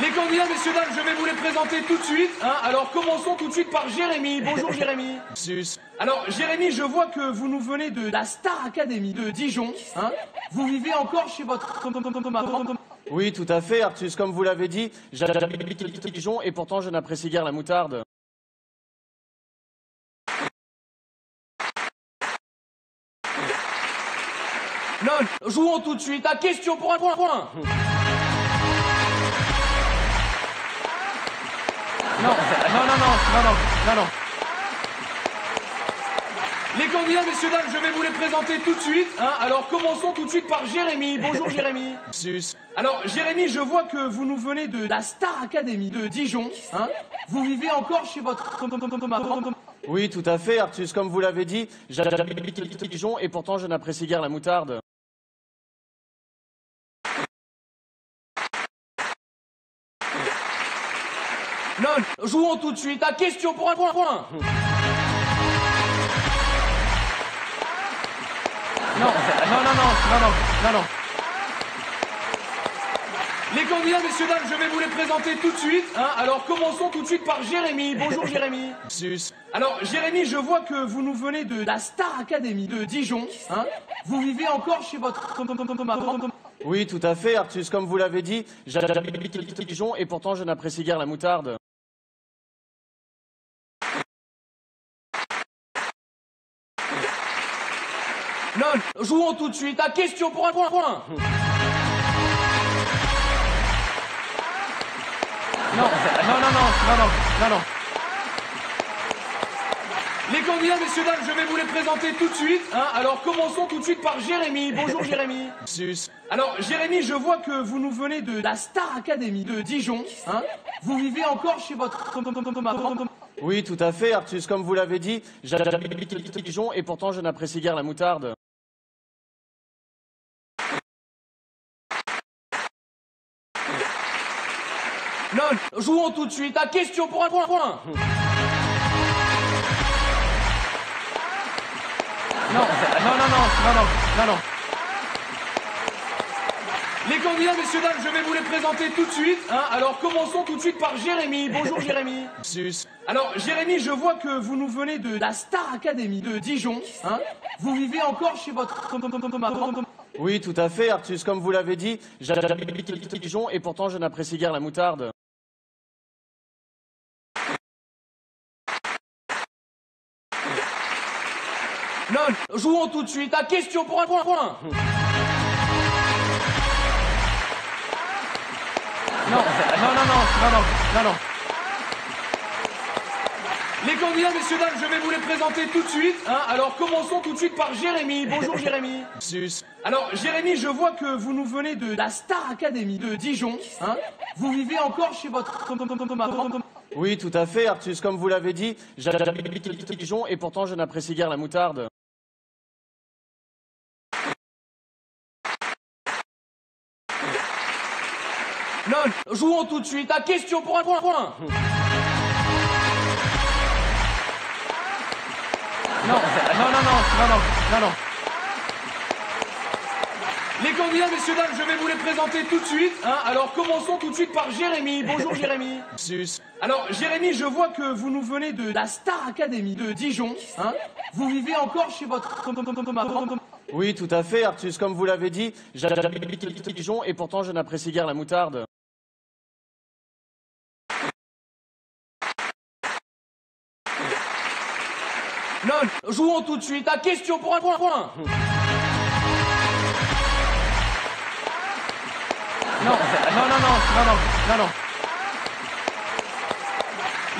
Les candidats, messieurs, dames, je vais vous les présenter tout de suite. Hein. Alors, commençons tout de suite par Jérémy. Bonjour, Jérémy. Sus. Alors, Jérémy, je vois que vous nous venez de la Star Academy de Dijon. Hein. Vous vivez encore chez votre... Oui, tout à fait, Artus, comme vous l'avez dit, j'habite à Dijon et pourtant je n'apprécie guère la moutarde. Non, jouons tout de suite à question pour un point. Non. Les candidats, messieurs, dames, je vais vous les présenter tout de suite. Hein. Alors, commençons tout de suite par Jérémy. Bonjour, Jérémy. Sus. Alors, Jérémy, je vois que vous nous venez de la Star Academy de Dijon. Hein. Vous vivez encore chez votre... Oui, tout à fait, Artus, comme vous l'avez dit, j'habite à Dijon et pourtant je n'apprécie guère la moutarde. Non, jouons tout de suite à question pour un point. Non. Les candidats, messieurs, dames, je vais vous les présenter tout de suite. Hein. Alors, commençons tout de suite par Jérémy. Bonjour, Jérémy. Sus. Alors, Jérémy, je vois que vous nous venez de la Star Academy de Dijon. Hein. Vous vivez encore chez votre... Oui, tout à fait, Artus, comme vous l'avez dit, j'habite à Dijon et pourtant je n'apprécie guère la moutarde. Non, jouons tout de suite à question pour un point. Non. Les candidats, messieurs, dames, je vais vous les présenter tout de suite. Hein. Alors, commençons tout de suite par Jérémy. Bonjour, Jérémy. Sus. Alors, Jérémy, je vois que vous nous venez de la Star Academy de Dijon. Hein. Vous vivez encore chez votre... Oui, tout à fait, Artus, comme vous l'avez dit, j'habite à Dijon et pourtant je n'apprécie guère la moutarde. Non, jouons tout de suite à question pour un point. Non. Les candidats, messieurs, dames, je vais vous les présenter tout de suite. Hein. Alors, commençons tout de suite par Jérémy. Bonjour, Jérémy. Sus. Alors, Jérémy, je vois que vous nous venez de la Star Academy de Dijon. Hein. Vous vivez encore chez votre... Oui, tout à fait, Artus, comme vous l'avez dit, j'habite à Dijon et pourtant je n'apprécie guère la moutarde. Non, jouons tout de suite à question pour un point. Non. Les candidats, messieurs, dames, je vais vous les présenter tout de suite. Hein. Alors, commençons tout de suite par Jérémy. Bonjour, Jérémy. Sus. Alors, Jérémy, je vois que vous nous venez de la Star Academy de Dijon. Hein. Vous vivez encore chez votre... Oui, tout à fait, Artus, comme vous l'avez dit, j'habite à Dijon et pourtant je n'apprécie guère la moutarde. Non, jouons tout de suite à question pour un point. Non. Les candidats, messieurs, dames, je vais vous les présenter tout de suite. Hein. Alors, commençons tout de suite par Jérémy. Bonjour, Jérémy. Sus. Alors, Jérémy, je vois que vous nous venez de la Star Academy de Dijon. Hein. Vous vivez encore chez votre... Oui, tout à fait, Artus, comme vous l'avez dit, j'habite à Dijon et pourtant je n'apprécie guère la moutarde. Non, jouons tout de suite à question pour un point. Non.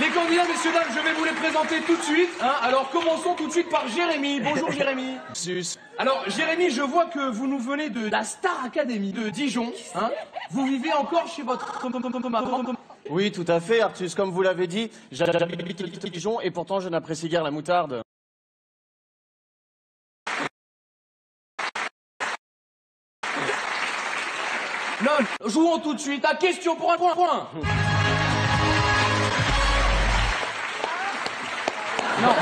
Les candidats, messieurs, dames, je vais vous les présenter tout de suite. Hein. Alors, commençons tout de suite par Jérémy. Bonjour, Jérémy. Sus. Alors, Jérémy, je vois que vous nous venez de la Star Academy de Dijon. Hein. Vous vivez encore chez votre... Oui, tout à fait, Artus, comme vous l'avez dit, j'habite à Dijon et pourtant je n'apprécie guère la moutarde. Non, jouons tout de suite à question pour un point. Non.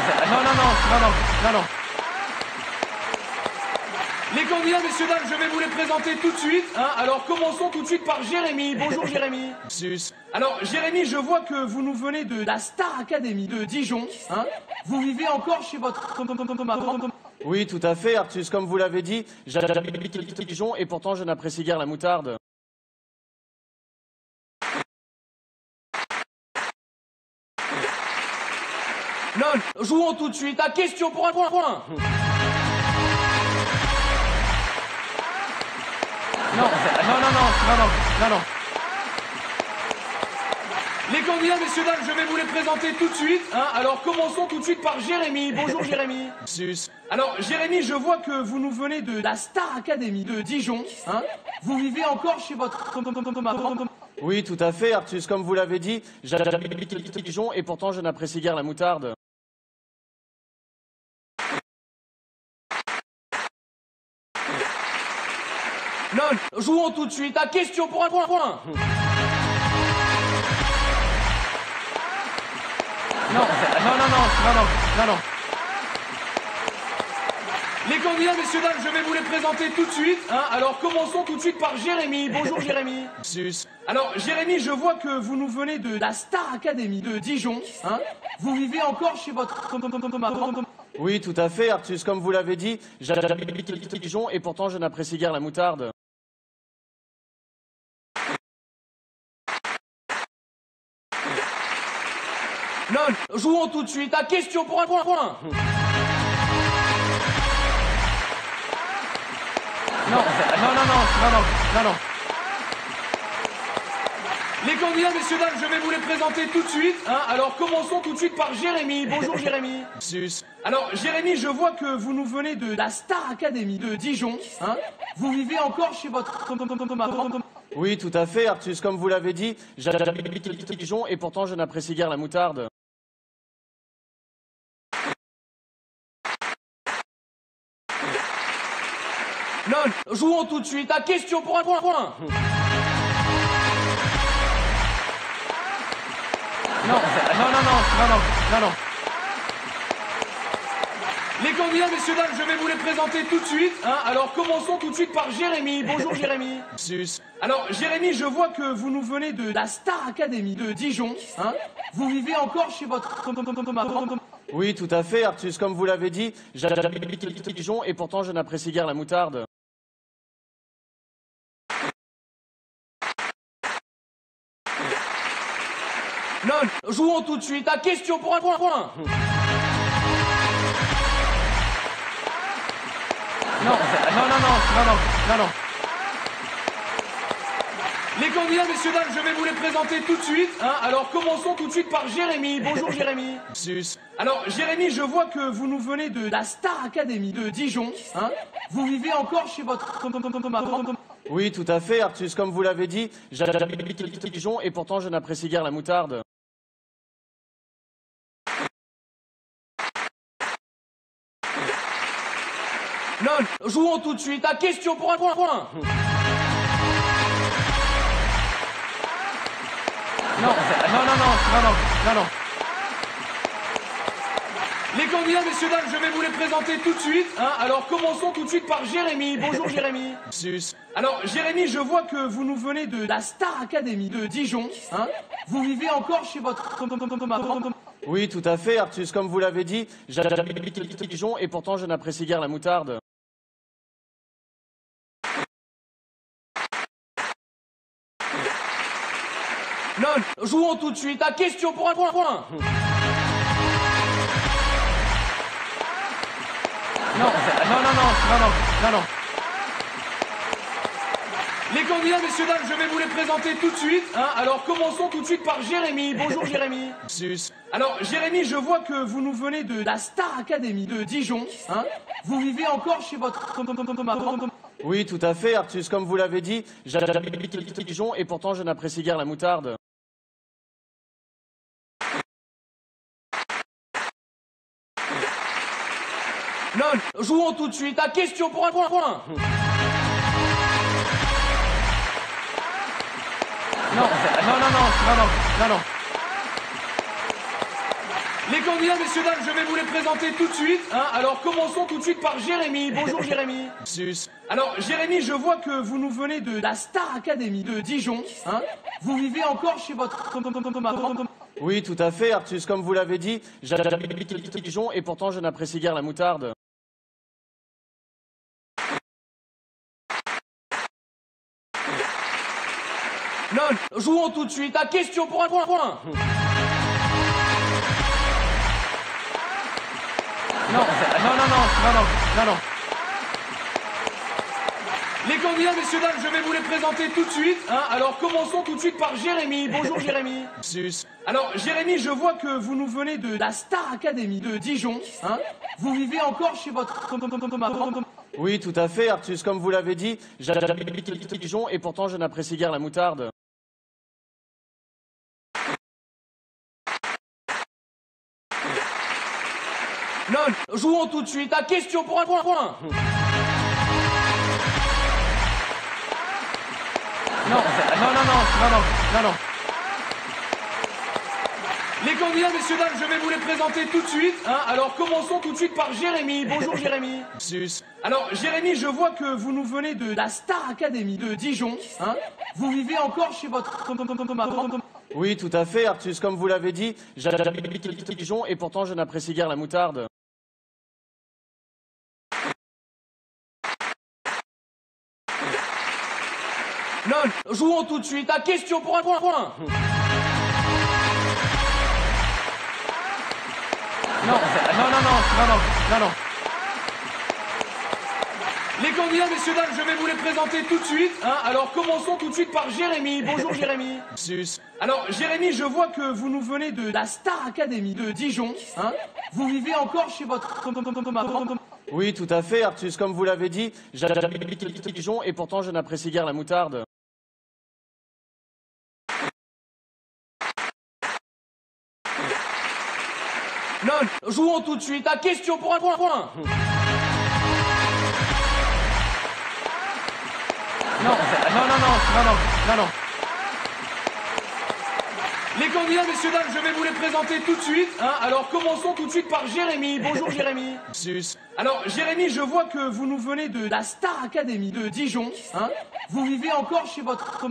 Les candidats, messieurs, dames, je vais vous les présenter tout de suite. Hein. Alors, commençons tout de suite par Jérémy. Bonjour, Jérémy. Sus. Alors, Jérémy, je vois que vous nous venez de la Star Academy de Dijon. Hein. Vous vivez encore chez votre... Oui, tout à fait, Artus, comme vous l'avez dit, j'habite à Dijon et pourtant je n'apprécie guère la moutarde. Non, jouons tout de suite à question pour un point. Non. Les candidats, messieurs, dames, je vais vous les présenter tout de suite. Hein. Alors, commençons tout de suite par Jérémy. Bonjour, Jérémy. Sus. Alors, Jérémy, je vois que vous nous venez de la Star Academy de Dijon. Hein. Vous vivez encore chez votre... Oui, tout à fait, Artus, comme vous l'avez dit, j'habite à Dijon et pourtant je n'apprécie guère la moutarde. Non, jouons tout de suite à question pour un point. Non. Les candidats, messieurs, dames, je vais vous les présenter tout de suite. Hein. Alors, commençons tout de suite par Jérémy. Bonjour, Jérémy. Sus. Alors, Jérémy, je vois que vous nous venez de la Star Academy de Dijon. Hein. Vous vivez encore chez votre... Oui, tout à fait, Artus. Comme vous l'avez dit, j'habite à Dijon et pourtant je n'apprécie guère la moutarde. Non, jouons tout de suite à question pour un point. Non. Les candidats, messieurs, dames, je vais vous les présenter tout de suite. Hein. Alors, commençons tout de suite par Jérémy. Bonjour, Jérémy. Sus. Alors, Jérémy, je vois que vous nous venez de la Star Academy de Dijon. Hein. Vous vivez encore chez votre... Oui, tout à fait, Artus. Comme vous l'avez dit, j'habite à Dijon et pourtant je n'apprécie guère la moutarde. Non, jouons tout de suite à question pour un point. Non. Les candidats, messieurs, dames, je vais vous les présenter tout de suite. Hein. Alors, commençons tout de suite par Jérémy. Bonjour, Jérémy. Sus. Alors, Jérémy, je vois que vous nous venez de la Star Academy de Dijon. Hein. Vous vivez encore chez votre... Oui, tout à fait, Artus. Comme vous l'avez dit, j'habite à Dijon et pourtant je n'apprécie guère la moutarde. Non, jouons tout de suite à question pour un point. Non. Les candidats, messieurs, dames, je vais vous les présenter tout de suite. Hein. Alors, commençons tout de suite par Jérémy. Bonjour, Jérémy. Sus. Alors, Jérémy, je vois que vous nous venez de la Star Academy de Dijon. Hein. Vous vivez encore chez votre... Oui, tout à fait, Artus. Comme vous l'avez dit, j'habite à Dijon et pourtant je n'apprécie guère la moutarde. Non, jouons tout de suite à question pour un point. Non. Les candidats, messieurs, dames, je vais vous les présenter tout de suite. Hein. Alors, commençons tout de suite par Jérémy. Bonjour, Jérémy. Sus. Alors, Jérémy, je vois que vous nous venez de la Star Academy de Dijon. Hein. Vous vivez encore chez votre... Oui, tout à fait, Artus. Comme vous l'avez dit, j'habite à Dijon et pourtant je n'apprécie guère la moutarde. Non, jouons tout de suite à question pour un point. Non. Les candidats, messieurs, dames, je vais vous les présenter tout de suite. Hein. Alors, commençons tout de suite par Jérémy. Bonjour, Jérémy. Sus. Alors, Jérémy, je vois que vous nous venez de la Star Academy de Dijon. Hein. Vous vivez encore chez votre... Oui, tout à fait, Artus. Comme vous l'avez dit, j'habite à Dijon et pourtant je n'apprécie guère la moutarde. Non, jouons tout de suite à question pour un point. Non. Les candidats, messieurs, dames, je vais vous les présenter tout de suite. Hein. Alors, commençons tout de suite par Jérémy. Bonjour, Jérémy. Sus. Alors, Jérémy, je vois que vous nous venez de la Star Academy de Dijon. Hein. Vous vivez encore chez votre... Oui, tout à fait, Artus. Comme vous l'avez dit, j'habite à Dijon et pourtant je n'apprécie guère la moutarde. Non, jouons tout de suite à question pour un point. Non. Les candidats, messieurs, dames, je vais vous les présenter tout de suite. Hein. Alors, commençons tout de suite par Jérémy. Bonjour, Jérémy. Sus. Alors, Jérémy, je vois que vous nous venez de la Star Academy de Dijon. Hein. Vous vivez encore chez votre... Oui, tout à fait, Artus. Comme vous l'avez dit, j'habite à Dijon et pourtant je n'apprécie guère la moutarde. Non, jouons tout de suite à question pour un point. Non. Les candidats, messieurs, dames, je vais vous les présenter tout de suite. Hein. Alors, commençons tout de suite par Jérémy. Bonjour, Jérémy. Sus. Alors, Jérémy, je vois que vous nous venez de la Star Academy de Dijon. Hein. Vous vivez encore chez votre... Oui, tout à fait, Artus. Comme vous l'avez dit, j'habite Dijon et pourtant je n'apprécie guère la moutarde. Non, jouons tout de suite à question pour un point. Non. Les candidats, messieurs, dames, je vais vous les présenter tout de suite. Hein. Alors, commençons tout de suite par Jérémy. Bonjour, Jérémy. Sus. Alors, Jérémy, je vois que vous nous venez de la Star Academy de Dijon. Hein. Vous vivez encore chez votre... Oui, tout à fait, Artus. Comme vous l'avez dit, j'habite Dijon et pourtant je n'apprécie guère la moutarde. Non, jouons tout de suite à question pour un point. Non. Les candidats, messieurs, dames, je vais vous les présenter tout de suite. Hein. Alors, commençons tout de suite par Jérémy. Bonjour, Jérémy. Sus. Alors, Jérémy, je vois que vous nous venez de la Star Academy de Dijon. Hein. Vous vivez encore chez votre...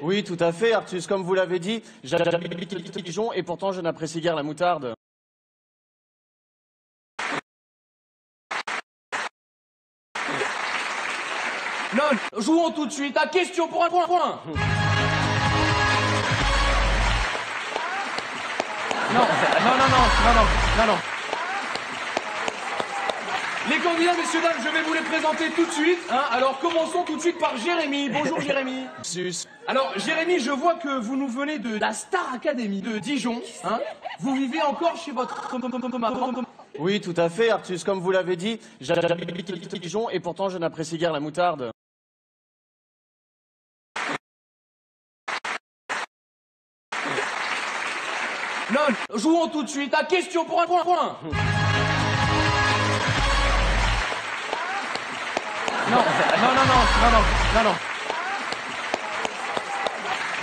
Oui, tout à fait, Artus. Comme vous l'avez dit, j'habite Dijon et pourtant je n'apprécie guère la moutarde. Non, jouons tout de suite à question pour un point. Non. Les candidats, messieurs, dames, je vais vous les présenter tout de suite. Hein. Alors, commençons tout de suite par Jérémy. Bonjour, Jérémy. Sus. Alors, Jérémy, je vois que vous nous venez de la Star Academy de Dijon. Hein. Vous vivez encore chez votre... Oui, tout à fait, Artus. Comme vous l'avez dit, j'habite Dijon et pourtant je n'apprécie guère la moutarde. Non, jouons tout de suite à question pour un point. Non.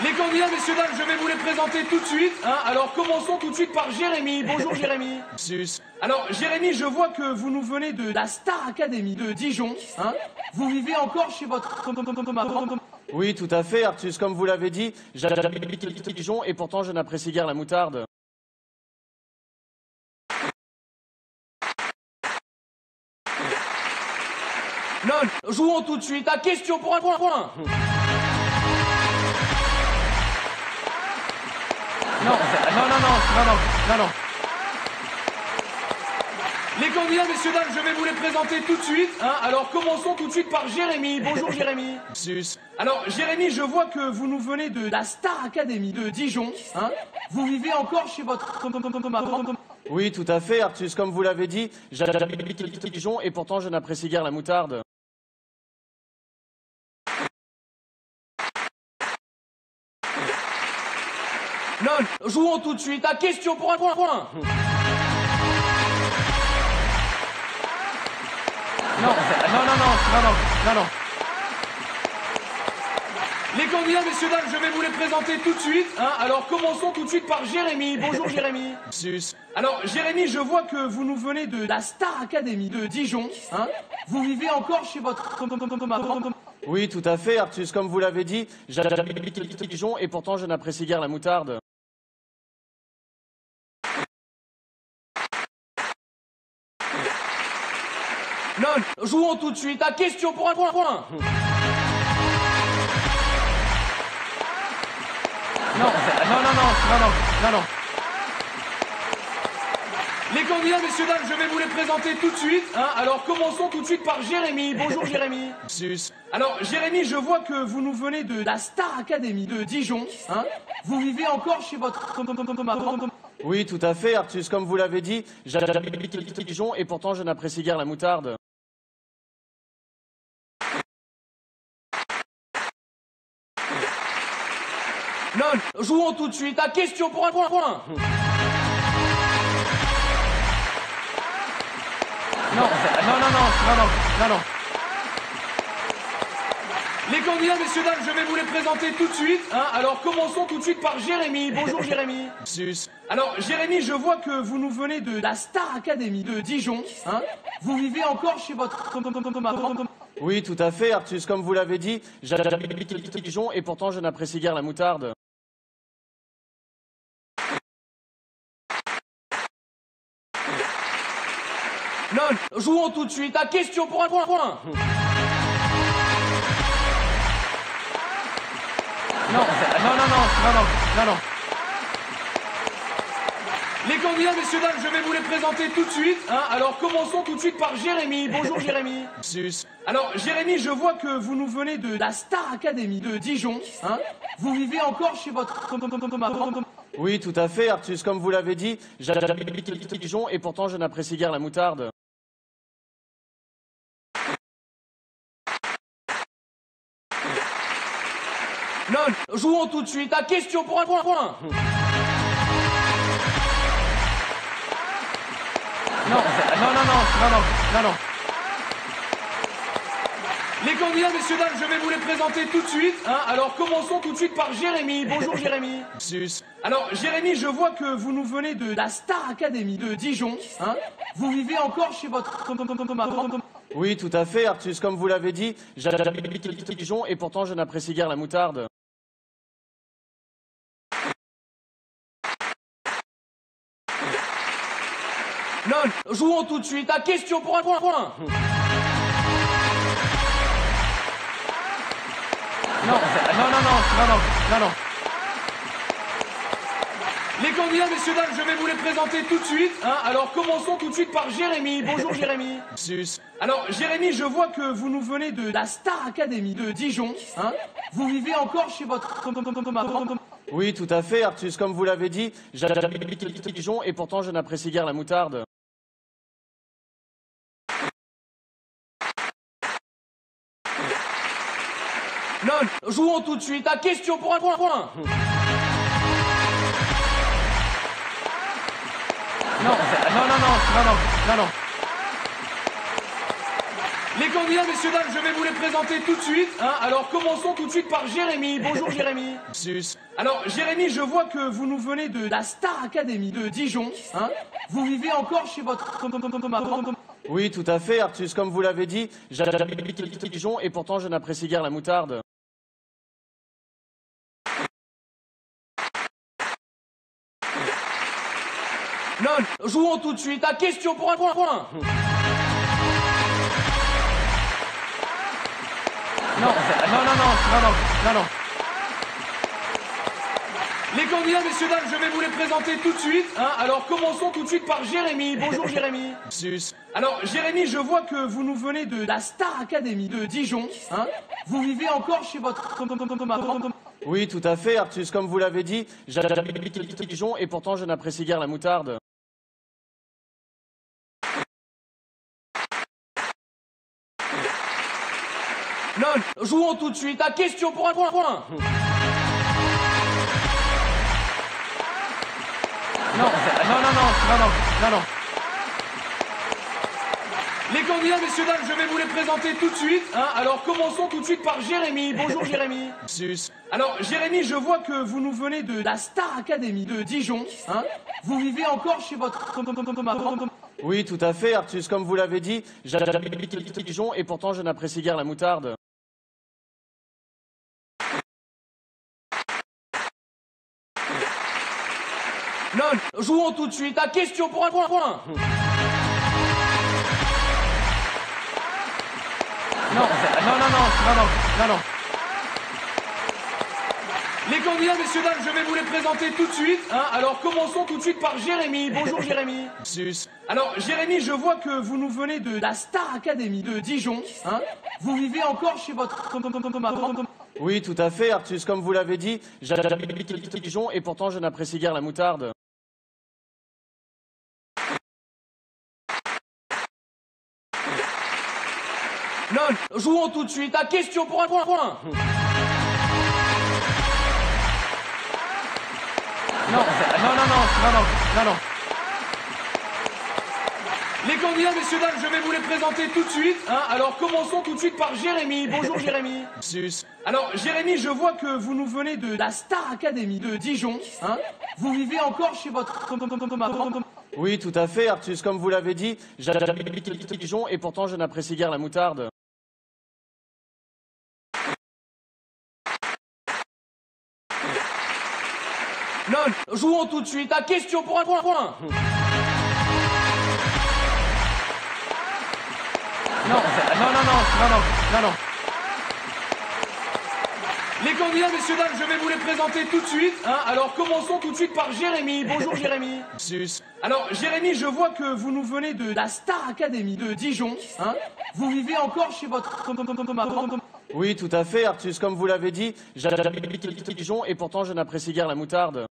Les candidats, messieurs, dames, je vais vous les présenter tout de suite. Hein. Alors, commençons tout de suite par Jérémy. Bonjour, Jérémy. Sus. Alors, Jérémy, je vois que vous nous venez de la Star Academy de Dijon. Hein. Vous vivez encore chez votre... Oui, tout à fait, Artus. Comme vous l'avez dit, j'habite Dijon et pourtant je n'apprécie guère la moutarde. Non, jouons tout de suite à question pour un point. Non. Les candidats, messieurs, dames, je vais vous les présenter tout de suite. Hein. Alors, commençons tout de suite par Jérémy. Bonjour, Jérémy. Sus. Alors, Jérémy, je vois que vous nous venez de la Star Academy de Dijon. Hein. Vous vivez encore chez votre... Oui, tout à fait, Artus. Comme vous l'avez dit, j'habite Dijon et pourtant je n'apprécie guère la moutarde. Non, jouons tout de suite à question pour un point. Non. Les candidats, messieurs, dames, je vais vous les présenter tout de suite. Hein. Alors, commençons tout de suite par Jérémy. Bonjour, Jérémy. Sus. Alors, Jérémy, je vois que vous nous venez de la Star Academy de Dijon. Hein. Vous vivez encore chez votre... Oui, tout à fait, Artus. Comme vous l'avez dit, j'habite Dijon et pourtant je n'apprécie guère la moutarde. Non, jouons tout de suite à question pour un point. Non. Les candidats, messieurs, dames, je vais vous les présenter tout de suite. Hein. Alors, commençons tout de suite par Jérémy. Bonjour, Jérémy. Sus. Alors, Jérémy, je vois que vous nous venez de la Star Academy de Dijon. Hein. Vous vivez encore chez votre... Oui, tout à fait, Artus. Comme vous l'avez dit, j'habite Dijon et pourtant je n'apprécie guère la moutarde. Non, jouons tout de suite à question pour un point. Non. Les candidats, messieurs, dames, je vais vous les présenter tout de suite. Hein. Alors, commençons tout de suite par Jérémy. Bonjour, Jérémy. Sus. Alors, Jérémy, je vois que vous nous venez de la Star Academy de Dijon. Hein. Vous vivez encore chez votre... Oui, tout à fait, Artus. Comme vous l'avez dit, j'habite à Dijon et pourtant je n'apprécie guère la moutarde. Non, jouons tout de suite à question pour un point. Non. Les candidats, messieurs, dames, je vais vous les présenter tout de suite. Hein. Alors, commençons tout de suite par Jérémy. Bonjour, Jérémy. Sus. Alors, Jérémy, je vois que vous nous venez de la Star Academy de Dijon. Hein. Vous vivez encore chez votre... Oui, tout à fait, Artus. Comme vous l'avez dit, j'habite à Dijon et pourtant je n'apprécie guère la moutarde. Non, jouons tout de suite à question pour un point. Non. Les candidats, messieurs, dames, je vais vous les présenter tout de suite. Hein. Alors, commençons tout de suite par Jérémy. Bonjour, Jérémy. Sus. Alors, Jérémy, je vois que vous nous venez de la Star Academy de Dijon. Hein. Vous vivez encore chez votre... Oui, tout à fait, Artus. Comme vous l'avez dit, j'habite à Dijon et pourtant je n'apprécie guère la moutarde. Non, jouons tout de suite à question pour un point. Non. Les candidats, messieurs, dames, je vais vous les présenter tout de suite. Hein. Alors, commençons tout de suite par Jérémy. Bonjour, Jérémy. Sus. Alors, Jérémy, je vois que vous nous venez de la Star Academy de Dijon. Hein. Vous vivez encore chez votre... Oui, tout à fait, Artus. Comme vous l'avez dit, j'habite à Dijon et pourtant je n'apprécie guère la moutarde. Non, jouons tout de suite à question pour un point. Non. Les candidats, messieurs, dames, je vais vous les présenter tout de suite. Hein. Alors, commençons tout de suite par Jérémy. Bonjour, Jérémy. Sus. Alors, Jérémy, je vois que vous nous venez de la Star Academy de Dijon. Hein. Vous vivez encore chez votre... Oui, tout à fait, Artus. Comme vous l'avez dit, j'habite à Dijon et pourtant je n'apprécie guère la moutarde. Non, jouons tout de suite à question pour un point. Non. Les candidats, messieurs, dames, je vais vous les présenter tout de suite. Hein. Alors, commençons tout de suite par Jérémy. Bonjour, Jérémy. Sus. Alors, Jérémy, je vois que vous nous venez de la Star Academy de Dijon. Hein. Vous vivez encore chez votre... Oui, tout à fait, Artus. Comme vous l'avez dit, j'habite à Dijon et pourtant je n'apprécie guère la moutarde. Non, jouons tout de suite à question pour un point. Non. Les candidats, messieurs, dames, je vais vous les présenter tout de suite. Hein. Alors, commençons tout de suite par Jérémy. Bonjour, Jérémy. Sus. Alors, Jérémy, je vois que vous nous venez de la Star Academy de Dijon. Hein. Vous vivez encore chez votre... Oui, tout à fait, Artus. Comme vous l'avez dit, j'habite à Dijon et pourtant je n'apprécie guère la moutarde. Non, jouons tout de suite à question pour un point. Non. Les candidats, messieurs, dames, je vais vous les présenter tout de suite. Hein. Alors, commençons tout de suite par Jérémy. Bonjour, Jérémy. Sus. Alors, Jérémy, je vois que vous nous venez de la Star Academy de Dijon. Hein. Vous vivez encore chez votre... Oui, tout à fait, Artus. Comme vous l'avez dit, j'habite à Dijon et pourtant je n'apprécie guère la moutarde. Non, jouons tout de suite à question pour un point. Non. Les candidats, messieurs, dames, je vais vous les présenter tout de suite. Hein. Alors, commençons tout de suite par Jérémy. Bonjour, Jérémy. Sus. Alors, Jérémy, je vois que vous nous venez de la Star Academy de Dijon. Hein. Vous vivez encore chez votre... Oui, tout à fait, Artus, comme vous l'avez dit, j'habite à Dijon et pourtant je n'apprécie guère la moutarde. Non, jouons tout de suite à question pour un point. Non. Les candidats, messieurs, dames, je vais vous les présenter tout de suite. Hein. Alors, commençons tout de suite par Jérémy. Bonjour, Jérémy. Sus. Alors, Jérémy, je vois que vous nous venez de la Star Academy de Dijon. Hein. Vous vivez encore chez votre... Oui, tout à fait, Artus, comme vous l'avez dit, j'habite à Dijon et pourtant je n'apprécie guère la moutarde.